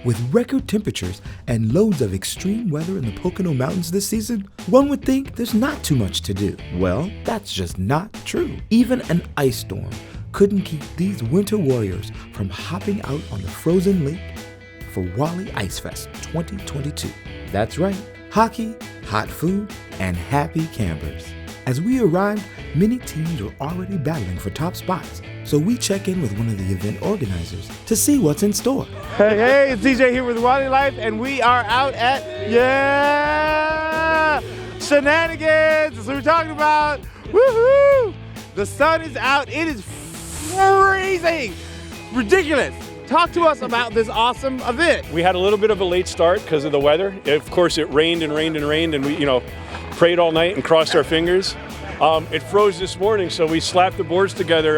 With record temperatures and loads of extreme weather in the Pocono Mountains this season, one would think there's not too much to do. Well, that's just not true. Even an ice storm couldn't keep these winter warriors from hopping out on the frozen lake for Wally Ice Fest 2022. That's right, hockey, hot food, and happy campers. As we arrived, many teams were already battling for top spots, so we check in with one of the event organizers to see what's in store. Hey, it's DJ here with Wally Life, and we are out at, shenanigans! That's what we're talking about! Woohoo! The sun is out, it is freezing! Ridiculous! Talk to us about this awesome event. We had a little bit of a late start because of the weather. Of course, it rained and rained and rained, and we, prayed all night and crossed our fingers. It froze this morning, so we slapped the boards together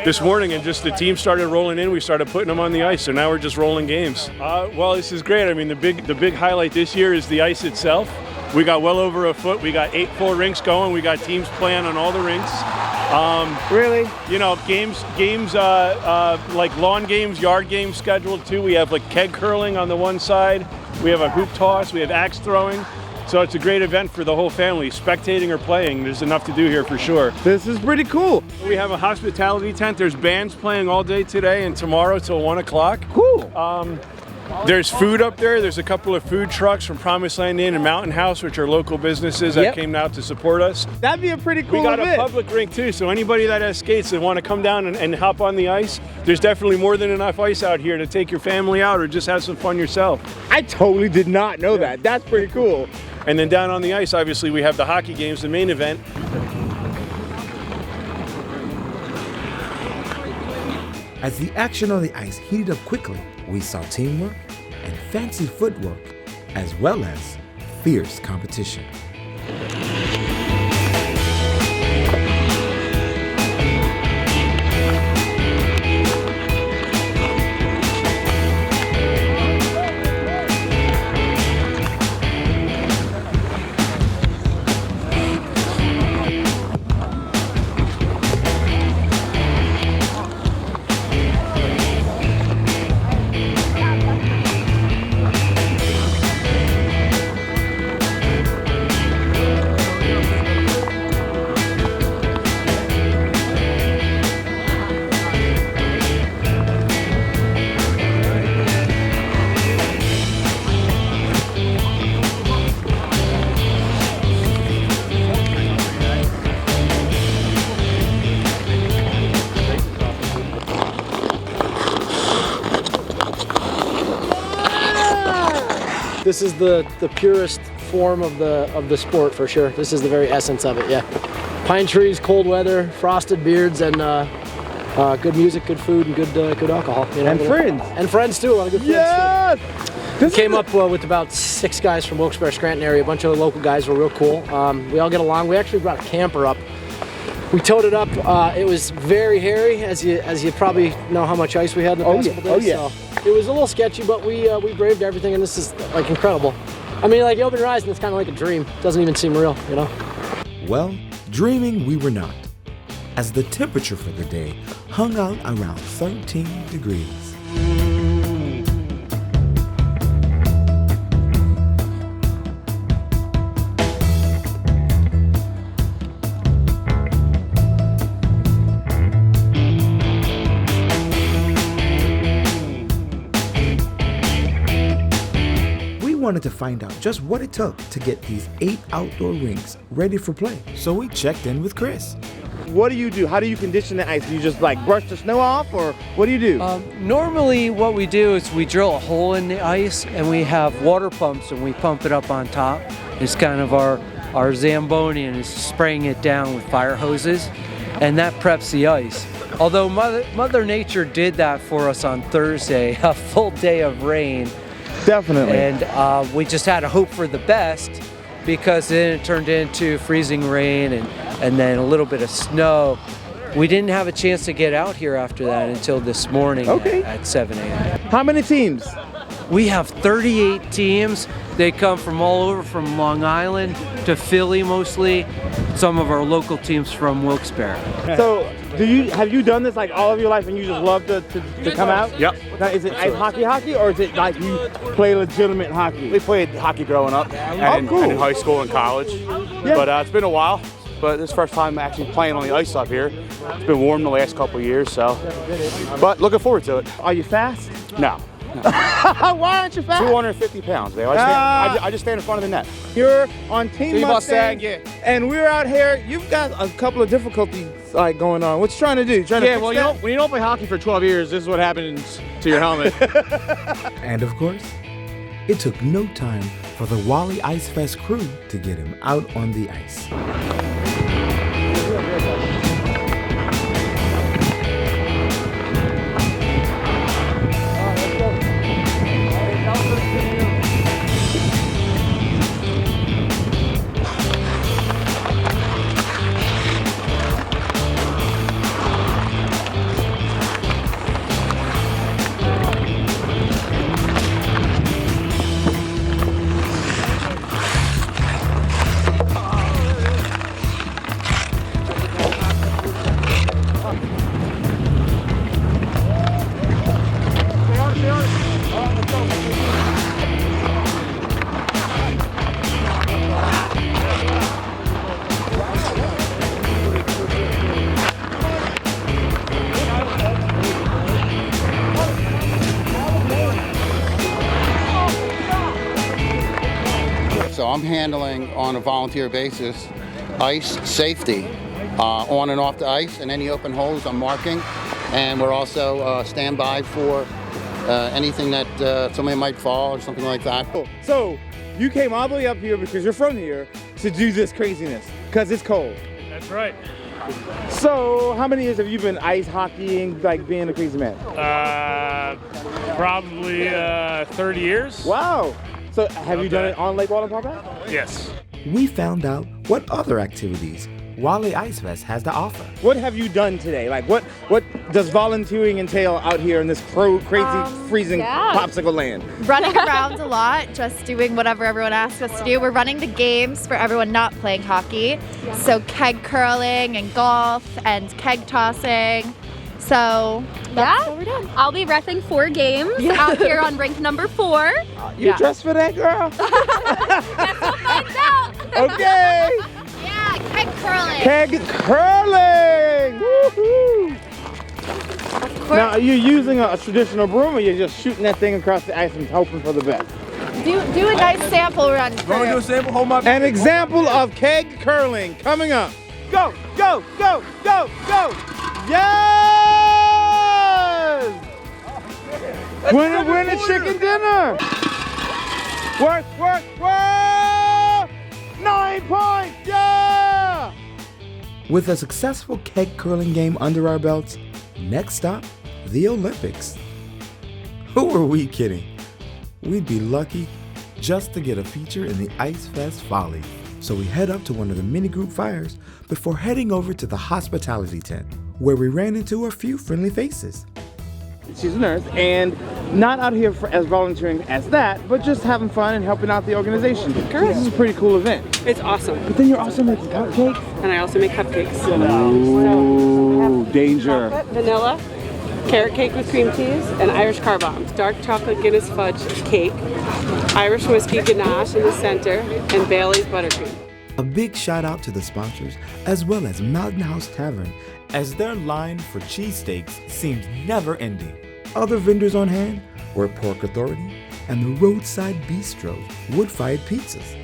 this morning, and just the team started rolling in. We started putting them on the ice, so now we're just rolling games. Well, this is great. I mean, the big highlight this year is the ice itself. We got well over a foot. We got 8 full rinks going. We got teams playing on all the rinks. Really? Games like lawn games, yard games scheduled too. We have like keg curling on the one side. We have a hoop toss. We have axe throwing. So it's a great event for the whole family, spectating or playing. There's enough to do here for sure. This is pretty cool. We have a hospitality tent. There's bands playing all day today and tomorrow till 1 o'clock. Cool. There's food up there. There's a couple of food trucks from Promised Land Inn and Mountain House, which are local businesses that came out to support us. That'd be a pretty cool event. We got event. a public rink too, so anybody that has skates that want to come down and hop on the ice, there's definitely more than enough ice out here to take your family out or just have some fun yourself. I totally did not know that. That's pretty cool. And then down on the ice, obviously, we have the hockey games, the main event. As the action on the ice heated up quickly, we saw teamwork and fancy footwork, as well as fierce competition. This is the purest form of the sport for sure. This is the very essence of it, yeah. Pine trees, cold weather, frosted beards, and good music, good food, and good alcohol. And friends. And friends too, a lot of good friends too. We came up with about 6 guys from Wilkes-Barre, Scranton area. A bunch of the local guys were real cool. We all get along. We actually brought a camper up. We towed it up. It was very hairy, as you probably know how much ice we had in the past couple days. So it was a little sketchy, but we braved everything, and this is like incredible. I mean, like you open your eyes and it's kind of like a dream. It doesn't even seem real, Well, dreaming we were not, as the temperature for the day hung out around 13 degrees. Wanted to find out just what it took to get these 8 outdoor rinks ready for play. So we checked in with Chris. What do you do? How do you condition the ice? Do you just like brush the snow off, or what do you do? Normally what we do is we drill a hole in the ice and we have water pumps and we pump it up on top. It's kind of our Zamboni, and it's spraying it down with fire hoses, and that preps the ice. Although Mother Nature did that for us on Thursday, a full day of rain. Definitely. And we just had to hope for the best, because then it turned into freezing rain and then a little bit of snow. We didn't have a chance to get out here after that until this morning at 7 a.m. How many teams? We have 38 teams. They come from all over, from Long Island to Philly mostly. Some of our local teams from Wilkes-Barre. So Have you done this like all of your life and you just love to come out? Yep. Now, is it ice hockey or is it like you play legitimate hockey? We played hockey growing up and, cool. and in high school and college. Yeah. But it's been a while. But this is the first time actually playing on the ice up here. It's been warm the last couple of years, so. But looking forward to it. Are you fast? No. Why aren't you fast? 250 pounds, Dale. I just stand in front of the net. You're on Team Mustang, yeah. and we're out here. You've got a couple of difficulties like going on. What you trying to do? Trying to well, when you don't play hockey for 12 years, this is what happens to your helmet. And of course, it took no time for the Wally Ice Fest crew to get him out on the ice. So I'm handling on a volunteer basis ice safety on and off the ice, and any open holes I'm marking. And we're also standby for anything that somebody might fall or something like that. So you came all the way up here because you're from here to do this craziness because it's cold. That's right. So how many years have you been ice hockeying, like being a crazy man? Probably 30 years. Wow. So have you done it on Lake Walden Park? Yes. We found out what other activities Wally Ice Fest has to offer. What have you done today? Like what does volunteering entail out here in this crazy freezing popsicle land? Running around a lot, just doing whatever everyone asks us to do. We're running the games for everyone not playing hockey. So keg curling and golf and keg tossing. So that's what we're doing. I'll be reffing 4 games out here on rink number 4. You dressed for that, girl? Guess we'll find out. Okay. Yeah, keg curling. Keg curling! Woohoo! Now, are you using a traditional broom or you're just shooting that thing across the ice and hoping for the best? Do a nice sample run. Want to do a sample? Hold my. An example of keg curling coming up. Go, go, go, go, go! Yes! Winner, chicken dinner! Work, work, work! 9 points, yeah! With a successful keg curling game under our belts, next stop, the Olympics. Who are we kidding? We'd be lucky just to get a feature in the Ice Fest Folly. So we head up to one of the mini group fires before heading over to the hospitality tent, where we ran into a few friendly faces. She's a nurse and not out here as volunteering as that, but just having fun and helping out the organization. Correct. This is a pretty cool event. It's awesome. But then you're also making cupcakes? And I also make cupcakes. Ooh, danger. Chocolate, vanilla, carrot cake with cream cheese, and Irish car bombs. Dark chocolate Guinness fudge cake, Irish whiskey ganache in the center, and Bailey's buttercream. A big shout out to the sponsors, as well as Mountain House Tavern, as their line for cheesesteaks seems never ending. Other vendors on hand were Pork Authority and the Roadside Bistro's wood-fired pizzas.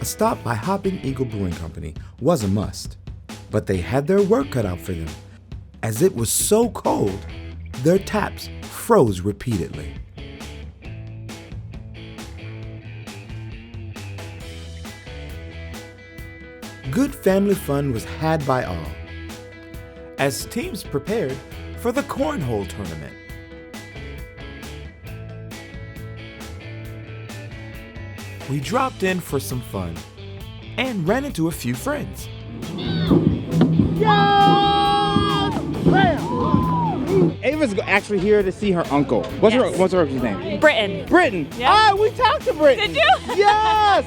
A stop by Hopping Eagle Brewing Company was a must, but they had their work cut out for them, as it was so cold, their taps froze repeatedly. Good family fun was had by all, as teams prepared for the cornhole tournament. We dropped in for some fun and ran into a few friends. Yes! Bam! Ava's actually here to see her uncle. What's her name? Britain. Britain. Yeah. Ah, we talked to Britain. Did you? Yes.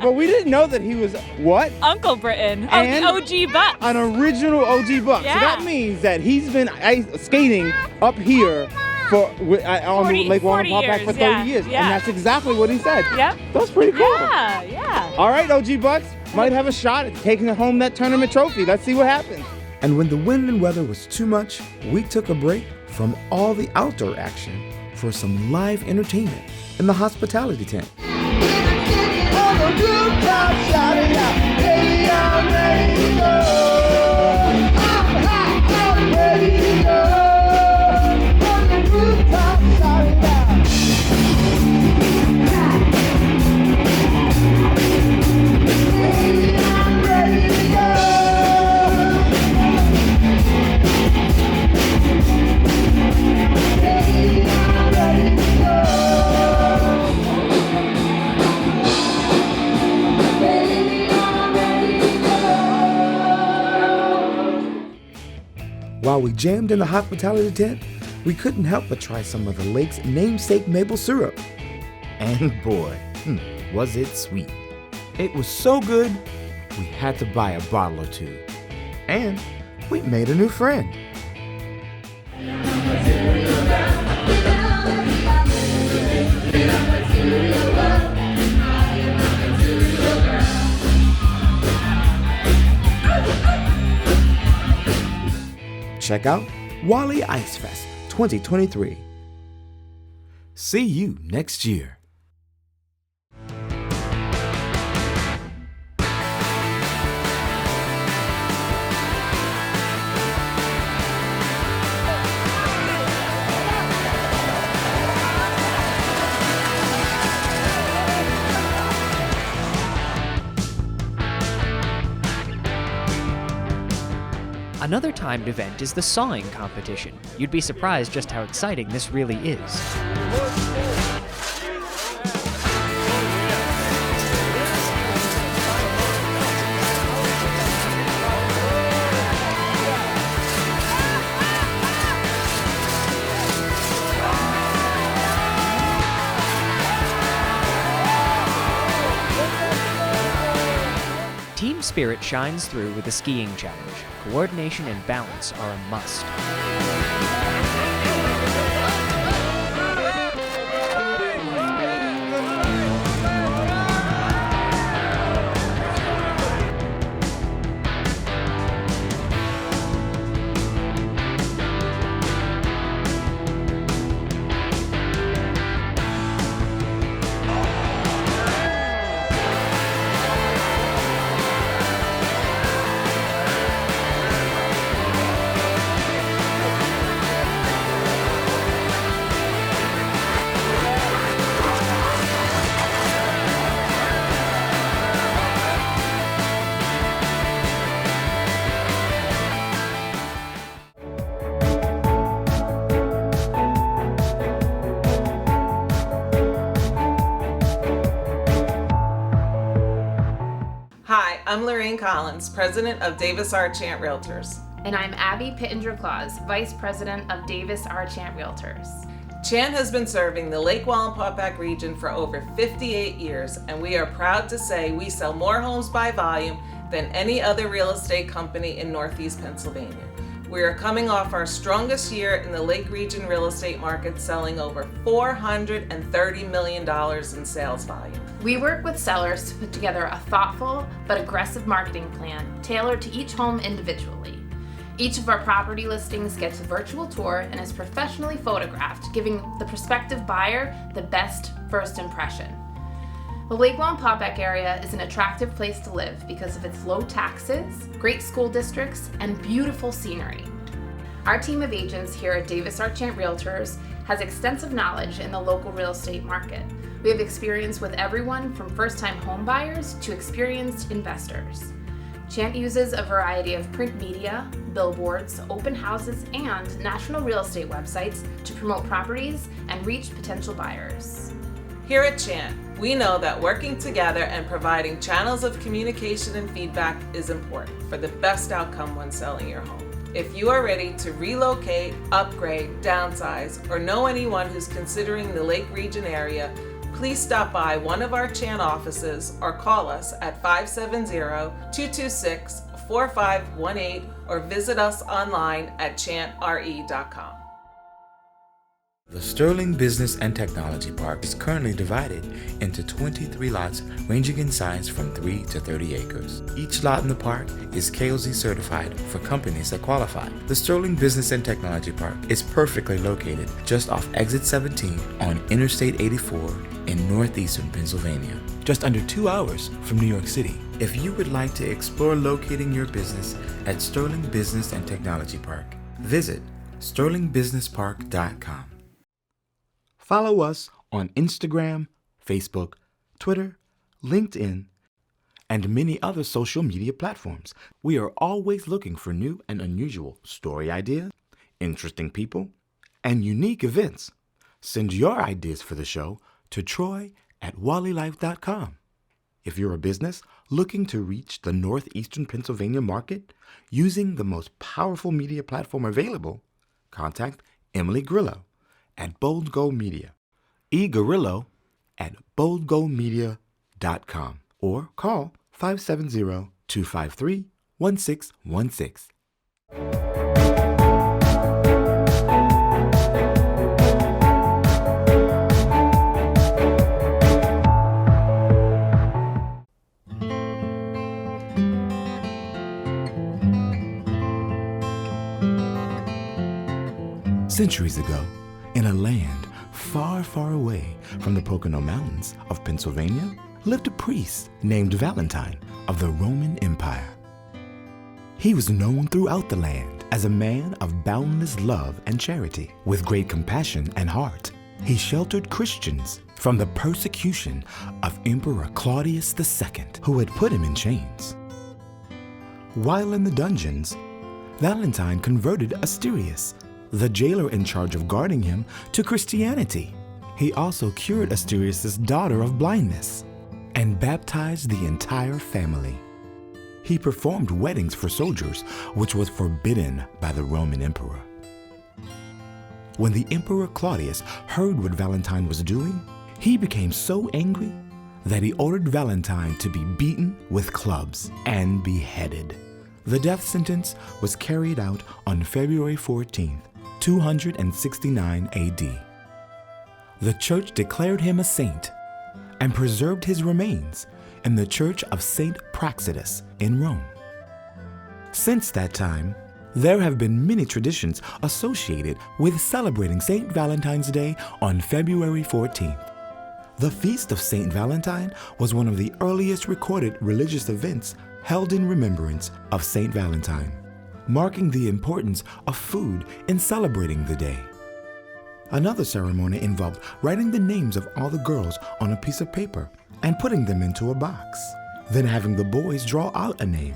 But we didn't know that he was what? Uncle Britain. And OG Bucks. An original OG Buck. Yeah. So that means that he's been ice skating up here on Lake Wally Ice Fest for 30 years. Yeah. And that's exactly what he said. Yep. That's pretty cool. Yeah. All right, OG Bucks might have a shot at taking home that tournament trophy. Let's see what happens. And when the wind and weather was too much, we took a break from all the outdoor action for some live entertainment in the hospitality tent. On the rooftop, shouting out, baby, I'm ready to go. I'm ready to go. On the rooftop, shouting out. Baby, I'm ready to go. Baby, I'm ready to go. Baby, I'm ready to go. While we jammed in the hospitality tent, we couldn't help but try some of the lake's namesake maple syrup. And boy, was it sweet. It was so good, we had to buy a bottle or two. And we made a new friend. Check out Wally Ice Fest 2023. See you next year. Another timed event is the sawing competition. You'd be surprised just how exciting this really is. Team spirit shines through with the skiing challenge. Coordination and balance are a must. Hi, I'm Lorraine Collins, President of Davis R. Chant Realtors. And I'm Abby Pittenger-Claus, Vice President of Davis R. Chant Realtors. Chant has been serving the Lake Wallenpaupack region for over 58 years, and we are proud to say we sell more homes by volume than any other real estate company in Northeast Pennsylvania. We are coming off our strongest year in the Lake Region real estate market, selling over $430 million in sales volume. We work with sellers to put together a thoughtful but aggressive marketing plan tailored to each home individually. Each of our property listings gets a virtual tour and is professionally photographed, giving the prospective buyer the best first impression. The Lake Wallenpaupack area is an attractive place to live because of its low taxes, great school districts, and beautiful scenery. Our team of agents here at Davis R. Chant Realtors has extensive knowledge in the local real estate market. We have experience with everyone from first-time home buyers to experienced investors. Chant uses a variety of print media, billboards, open houses, and national real estate websites to promote properties and reach potential buyers. Here at Chant, we know that working together and providing channels of communication and feedback is important for the best outcome when selling your home. If you are ready to relocate, upgrade, downsize, or know anyone who's considering the Lake Region area, please stop by one of our Chant offices or call us at 570-226-4518 or visit us online at chantre.com. The Sterling Business and Technology Park is currently divided into 23 lots ranging in size from 3 to 30 acres. Each lot in the park is KOZ certified for companies that qualify. The Sterling Business and Technology Park is perfectly located just off Exit 17 on Interstate 84 in northeastern Pennsylvania, just under 2 hours from New York City. If you would like to explore locating your business at Sterling Business and Technology Park, visit sterlingbusinesspark.com. Follow us on Instagram, Facebook, Twitter, LinkedIn, and many other social media platforms. We are always looking for new and unusual story ideas, interesting people, and unique events. Send your ideas for the show to troy@wallylife.com. If you're a business looking to reach the northeastern Pennsylvania market using the most powerful media platform available, contact Emily Grillo at Bold Go Media, eGorillo@boldgomedia.com, or call 570-253-1616. Centuries ago, in a land far, far away from the Pocono Mountains of Pennsylvania, lived a priest named Valentine of the Roman Empire. He was known throughout the land as a man of boundless love and charity. With great compassion and heart, he sheltered Christians from the persecution of Emperor Claudius II, who had put him in chains. While in the dungeons, Valentine converted Asterius, the jailer in charge of guarding him, to Christianity. He also cured Asterius' daughter of blindness and baptized the entire family. He performed weddings for soldiers, which was forbidden by the Roman emperor. When the Emperor Claudius heard what Valentine was doing, he became so angry that he ordered Valentine to be beaten with clubs and beheaded. The death sentence was carried out on February 14th, 269 AD. The church declared him a saint and preserved his remains in the Church of St. Praxedis in Rome. Since that time, there have been many traditions associated with celebrating St. Valentine's Day on February 14th. The Feast of St. Valentine was one of the earliest recorded religious events held in remembrance of St. Valentine, marking the importance of food in celebrating the day. Another ceremony involved writing the names of all the girls on a piece of paper and putting them into a box, then having the boys draw out a name.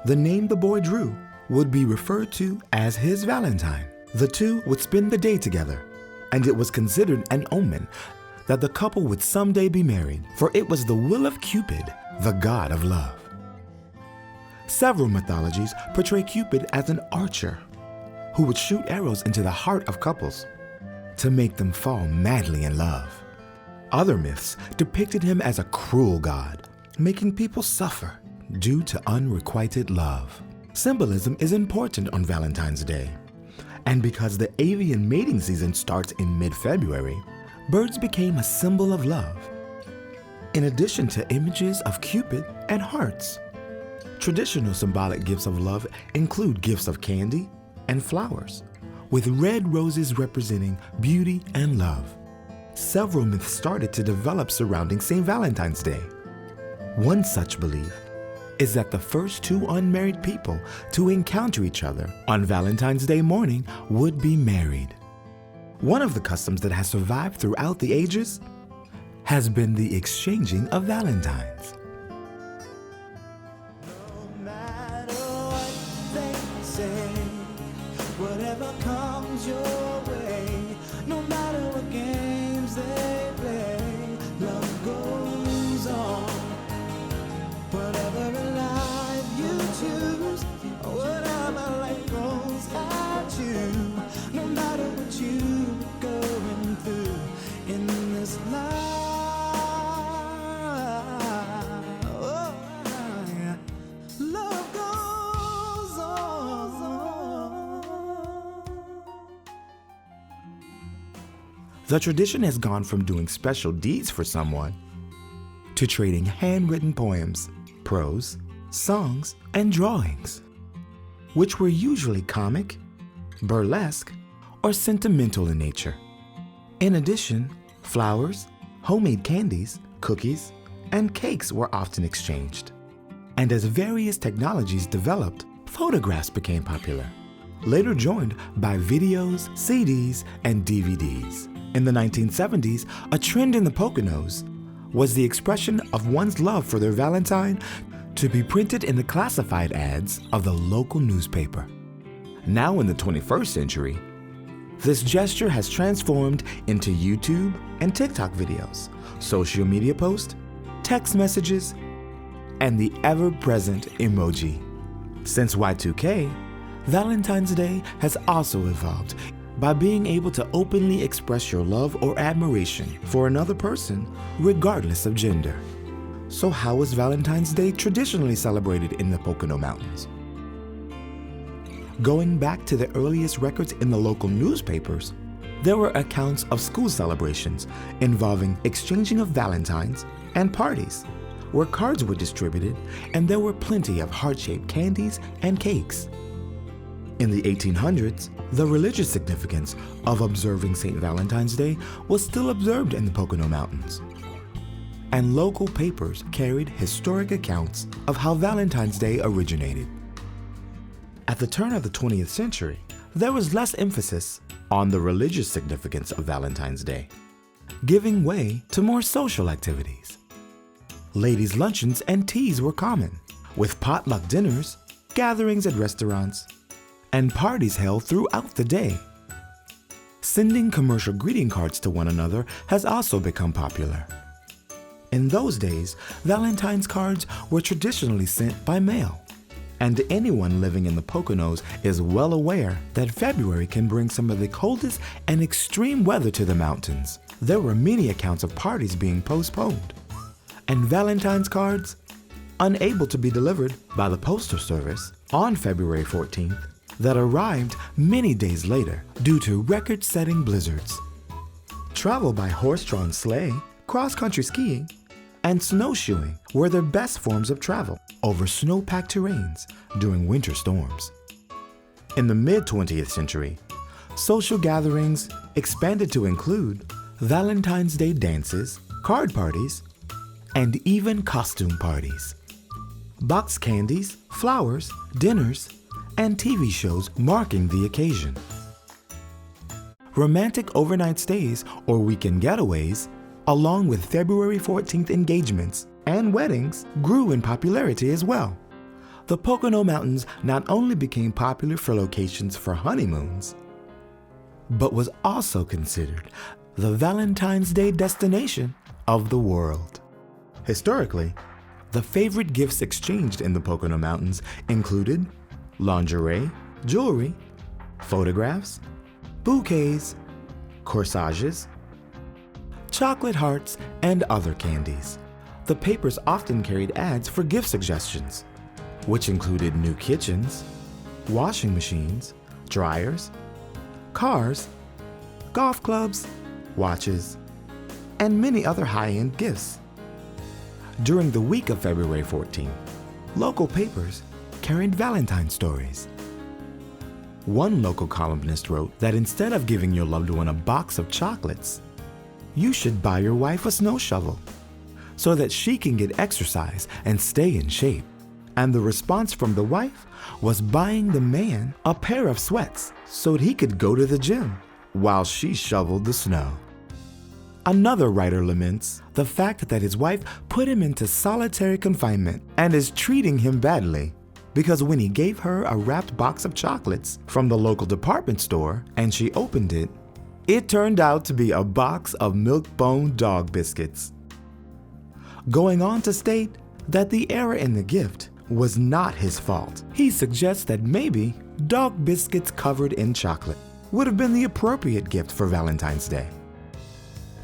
The name the boy drew would be referred to as his Valentine. The two would spend the day together, and it was considered an omen that the couple would someday be married, for it was the will of Cupid, the god of love. Several mythologies portray Cupid as an archer who would shoot arrows into the heart of couples to make them fall madly in love. Other myths depicted him as a cruel god, making people suffer due to unrequited love. Symbolism is important on Valentine's Day, and because the avian mating season starts in mid-February, birds became a symbol of love, in addition to images of Cupid and hearts. Traditional symbolic gifts of love include gifts of candy and flowers, with red roses representing beauty and love. Several myths started to develop surrounding St. Valentine's Day. One such belief is that the first two unmarried people to encounter each other on Valentine's Day morning would be married. One of the customs that has survived throughout the ages has been the exchanging of Valentines. Whatever comes your way, no matter what games they play, love goes on. Whatever life you choose, whatever life goes the tradition has gone from doing special deeds for someone to trading handwritten poems, prose, songs, and drawings, which were usually comic, burlesque, or sentimental in nature. In addition, flowers, homemade candies, cookies, and cakes were often exchanged. And as various technologies developed, photographs became popular, later joined by videos, CDs, and DVDs. In the 1970s, a trend in the Poconos was the expression of one's love for their Valentine to be printed in the classified ads of the local newspaper. Now in the 21st century, this gesture has transformed into YouTube and TikTok videos, social media posts, text messages, and the ever-present emoji. Since Y2K, Valentine's Day has also evolved by being able to openly express your love or admiration for another person, regardless of gender. So how is Valentine's Day traditionally celebrated in the Pocono Mountains? Going back to the earliest records in the local newspapers, there were accounts of school celebrations involving exchanging of valentines and parties, where cards were distributed and there were plenty of heart-shaped candies and cakes. In the 1800s, the religious significance of observing St. Valentine's Day was still observed in the Pocono Mountains, and local papers carried historic accounts of how Valentine's Day originated. At the turn of the 20th century, there was less emphasis on the religious significance of Valentine's Day, giving way to more social activities. Ladies' luncheons and teas were common, with potluck dinners, gatherings at restaurants, and parties held throughout the day. Sending commercial greeting cards to one another has also become popular. In those days, Valentine's cards were traditionally sent by mail, and anyone living in the Poconos is well aware that February can bring some of the coldest and extreme weather to the mountains. There were many accounts of parties being postponed, and Valentine's cards unable to be delivered by the postal service on February 14th that arrived many days later due to record-setting blizzards. Travel by horse-drawn sleigh, cross-country skiing, and snowshoeing were their best forms of travel over snow-packed terrains during winter storms. In the mid-20th century, social gatherings expanded to include Valentine's Day dances, card parties, and even costume parties. Boxed candies, flowers, dinners, and TV shows marking the occasion. Romantic overnight stays or weekend getaways, along with February 14th engagements and weddings, grew in popularity as well. The Pocono Mountains not only became popular for locations for honeymoons, but was also considered the Valentine's Day destination of the world. Historically, the favorite gifts exchanged in the Pocono Mountains included lingerie, jewelry, photographs, bouquets, corsages, chocolate hearts, and other candies. The papers often carried ads for gift suggestions, which included new kitchens, washing machines, dryers, cars, golf clubs, watches, and many other high-end gifts. During the week of February 14th, local papers carried Valentine stories. One local columnist wrote that instead of giving your loved one a box of chocolates, you should buy your wife a snow shovel so that she can get exercise and stay in shape. And the response from the wife was buying the man a pair of sweats so he could go to the gym while she shoveled the snow. Another writer laments the fact that his wife put him into solitary confinement and is treating him badly because when he gave her a wrapped box of chocolates from the local department store and she opened it, it turned out to be a box of milk-bone dog biscuits. Going on to state that the error in the gift was not his fault. He suggests that maybe dog biscuits covered in chocolate would have been the appropriate gift for Valentine's Day.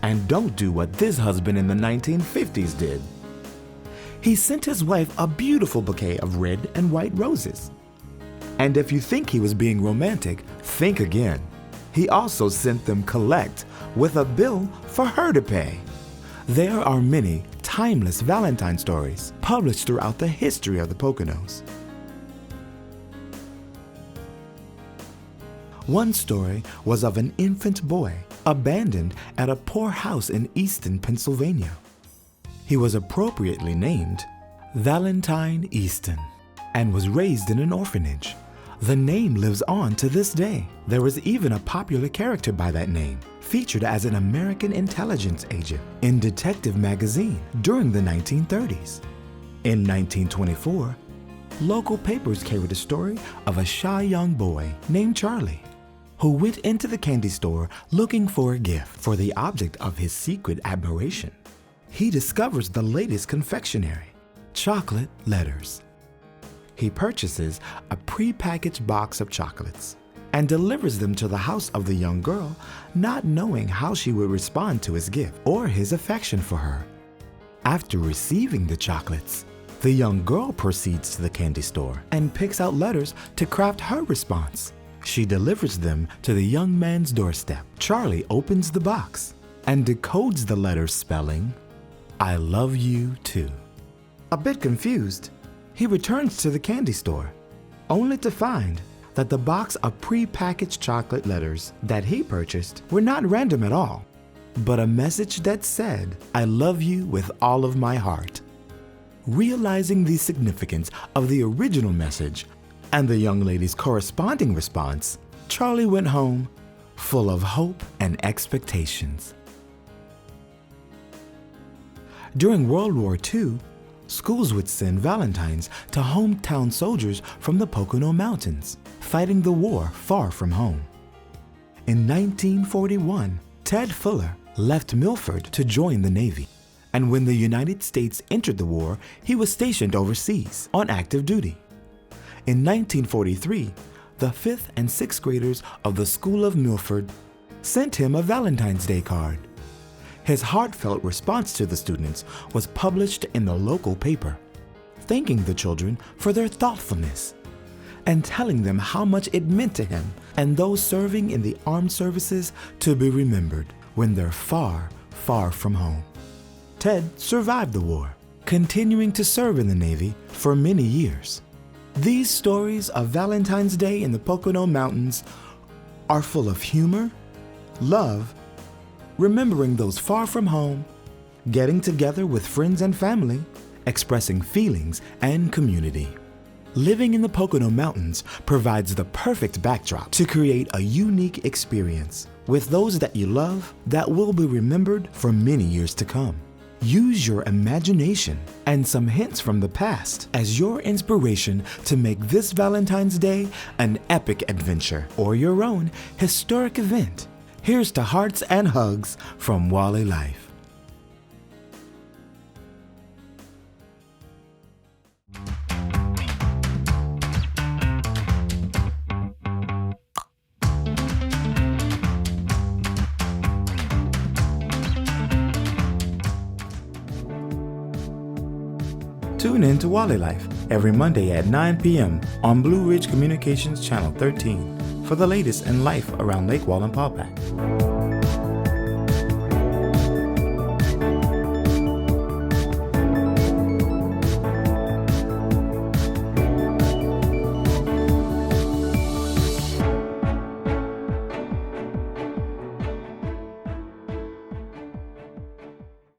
And don't do what this husband in the 1950s did. He sent his wife a beautiful bouquet of red and white roses. And if you think he was being romantic, think again. He also sent them collect with a bill for her to pay. There are many timeless Valentine stories published throughout the history of the Poconos. One story was of an infant boy abandoned at a poor house in Easton, Pennsylvania. He was appropriately named Valentine Easton and was raised in an orphanage. The name lives on to this day. There was even a popular character by that name, featured as an American intelligence agent in Detective magazine during the 1930s. In 1924, local papers carried a story of a shy young boy named Charlie, who went into the candy store looking for a gift for the object of his secret admiration. He discovers the latest confectionery, chocolate letters. He purchases a pre-packaged box of chocolates and delivers them to the house of the young girl, not knowing how she would respond to his gift or his affection for her. After receiving the chocolates, the young girl proceeds to the candy store and picks out letters to craft her response. She delivers them to the young man's doorstep. Charlie opens the box and decodes the letters spelling, "I love you too." A bit confused, he returns to the candy store, only to find that the box of pre-packaged chocolate letters that he purchased were not random at all, but a message that said, "I love you with all of my heart." Realizing the significance of the original message and the young lady's corresponding response, Charlie went home full of hope and expectations. During World War II, schools would send Valentines to hometown soldiers from the Pocono Mountains, fighting the war far from home. In 1941, Ted Fuller left Milford to join the Navy, and when the United States entered the war, he was stationed overseas on active duty. In 1943, the 5th and 6th graders of the School of Milford sent him a Valentine's Day card. His heartfelt response to the students was published in the local paper, thanking the children for their thoughtfulness and telling them how much it meant to him and those serving in the armed services to be remembered when they're far, far from home. Ted survived the war, continuing to serve in the Navy for many years. These stories of Valentine's Day in the Pocono Mountains are full of humor, love, remembering those far from home, getting together with friends and family, expressing feelings and community. Living in the Pocono Mountains provides the perfect backdrop to create a unique experience with those that you love that will be remembered for many years to come. Use your imagination and some hints from the past as your inspiration to make this Valentine's Day an epic adventure or your own historic event. Here's to hearts and hugs from Wally Life. Tune in to Wally Life every Monday at 9 p.m. on Blue Ridge Communications Channel 13 for the latest in life around Lake Wallenpaupack.